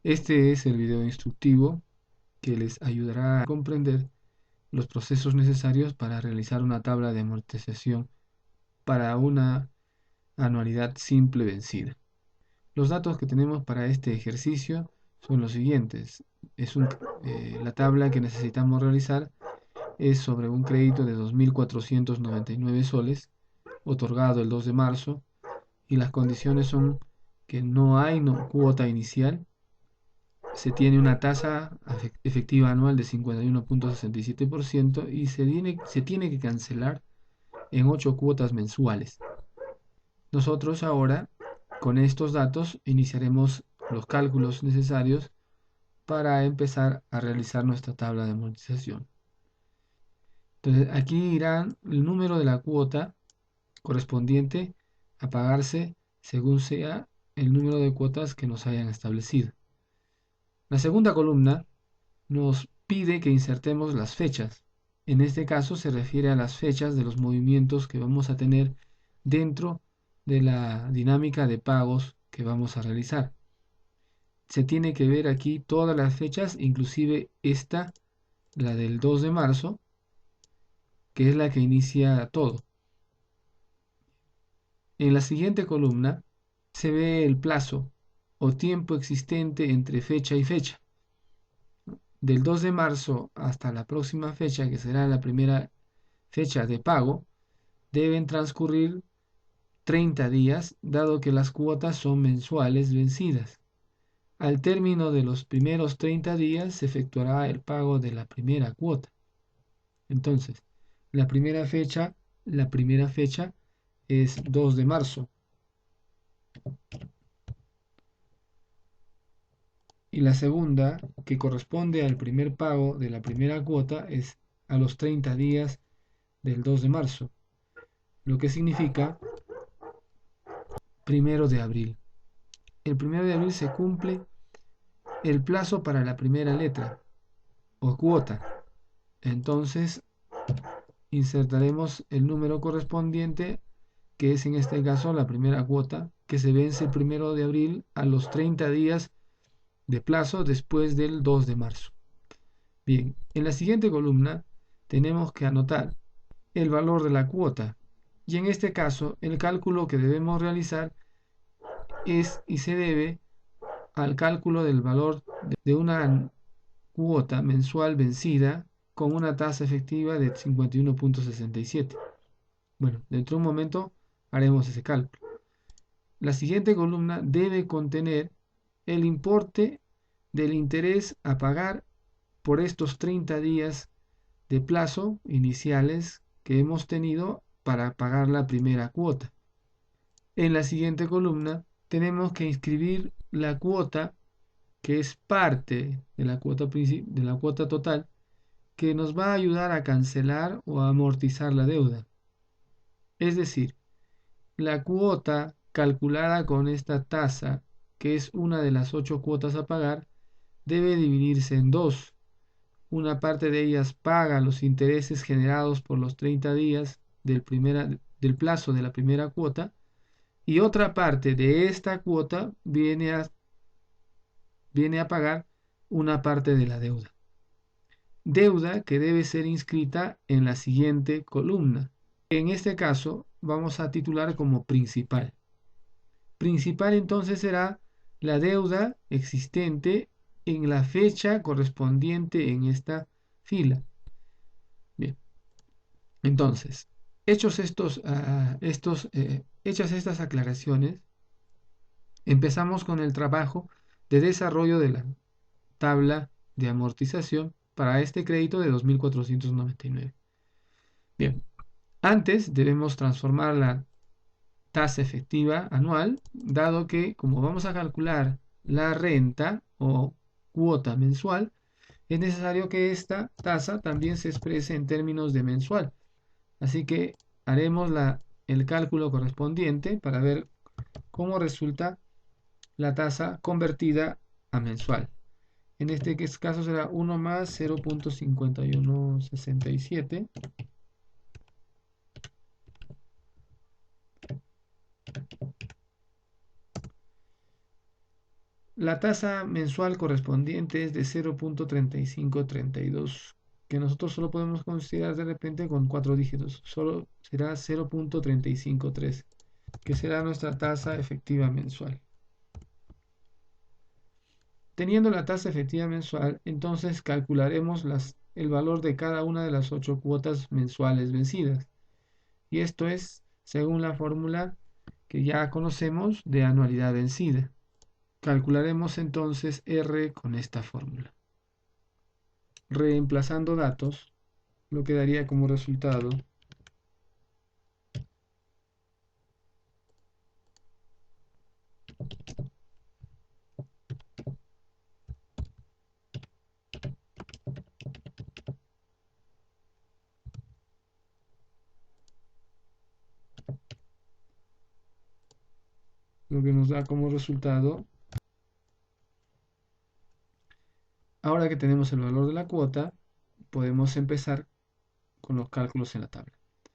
Este es el video instructivo que les ayudará a comprender los procesos necesarios para realizar una tabla de amortización para una anualidad simple vencida. Los datos que tenemos para este ejercicio son los siguientes. La tabla que necesitamos realizar es sobre un crédito de 2.499 soles, otorgado el 2 de marzo, y las condiciones son que no hay cuota inicial, se tiene una tasa efectiva anual de 51.67% y se tiene que cancelar en 8 cuotas mensuales. Nosotros ahora, con estos datos, iniciaremos los cálculos necesarios para empezar a realizar nuestra tabla de amortización. Entonces, aquí irán el número de la cuota correspondiente a pagarse según sea el número de cuotas que nos hayan establecido. La segunda columna nos pide que insertemos las fechas. En este caso se refiere a las fechas de los movimientos que vamos a tener dentro de la dinámica de pagos que vamos a realizar. Se tiene que ver aquí todas las fechas, inclusive esta, la del 2 de marzo, que es la que inicia todo. En la siguiente columna se ve el plazo o tiempo existente entre fecha y fecha. Del 2 de marzo hasta la próxima fecha, que será la primera fecha de pago, deben transcurrir 30 días, dado que las cuotas son mensuales vencidas. Al término de los primeros 30 días se efectuará el pago de la primera cuota. Entonces, la primera fecha es 2 de marzo. Y la segunda, que corresponde al primer pago de la primera cuota, es a los 30 días del 2 de marzo, lo que significa 1 de abril. El 1 de abril se cumple el plazo para la primera letra o cuota. Entonces insertaremos el número correspondiente, que es en este caso la primera cuota, que se vence el 1 de abril a los 30 días de plazo después del 2 de marzo. Bien, en la siguiente columna tenemos que anotar el valor de la cuota, y en este caso el cálculo que debemos realizar es y se debe al cálculo del valor de una cuota mensual vencida con una tasa efectiva de 51.67. Bueno, dentro de un momento haremos ese cálculo. La siguiente columna debe contener el importe del interés a pagar por estos 30 días de plazo iniciales que hemos tenido para pagar la primera cuota. En la siguiente columna tenemos que inscribir la cuota que es parte de la cuota total, que nos va a ayudar a cancelar o a amortizar la deuda. Es decir, la cuota calculada con esta tasa, que es una de las 8 cuotas a pagar, debe dividirse en dos. Una parte de ellas paga los intereses generados por los 30 días del plazo de la primera cuota, y otra parte de esta cuota viene a pagar una parte de la deuda. Deuda que debe ser inscrita en la siguiente columna. En este caso vamos a titular como principal. Principal entonces será la deuda existente en la fecha correspondiente en esta fila. Bien, entonces, hechas estas aclaraciones, empezamos con el trabajo de desarrollo de la tabla de amortización para este crédito de 2.499. Bien, antes debemos transformar la tasa efectiva anual, dado que como vamos a calcular la renta o cuota mensual, es necesario que esta tasa también se exprese en términos de mensual. Así que haremos el cálculo correspondiente para ver cómo resulta la tasa convertida a mensual. En este caso será 1 más 0.5167. La tasa mensual correspondiente es de 0.3532, que nosotros solo podemos considerar de repente con 4 dígitos. Solo será 0.353, que será nuestra tasa efectiva mensual. Teniendo la tasa efectiva mensual, entonces calcularemos el valor de cada una de las 8 cuotas mensuales vencidas. Y esto es según la fórmula que ya conocemos de anualidad vencida. Calcularemos entonces R con esta fórmula. Reemplazando datos, lo que daría como resultado lo que nos da como resultado, ahora que tenemos el valor de la cuota, podemos empezar con los cálculos en la tabla.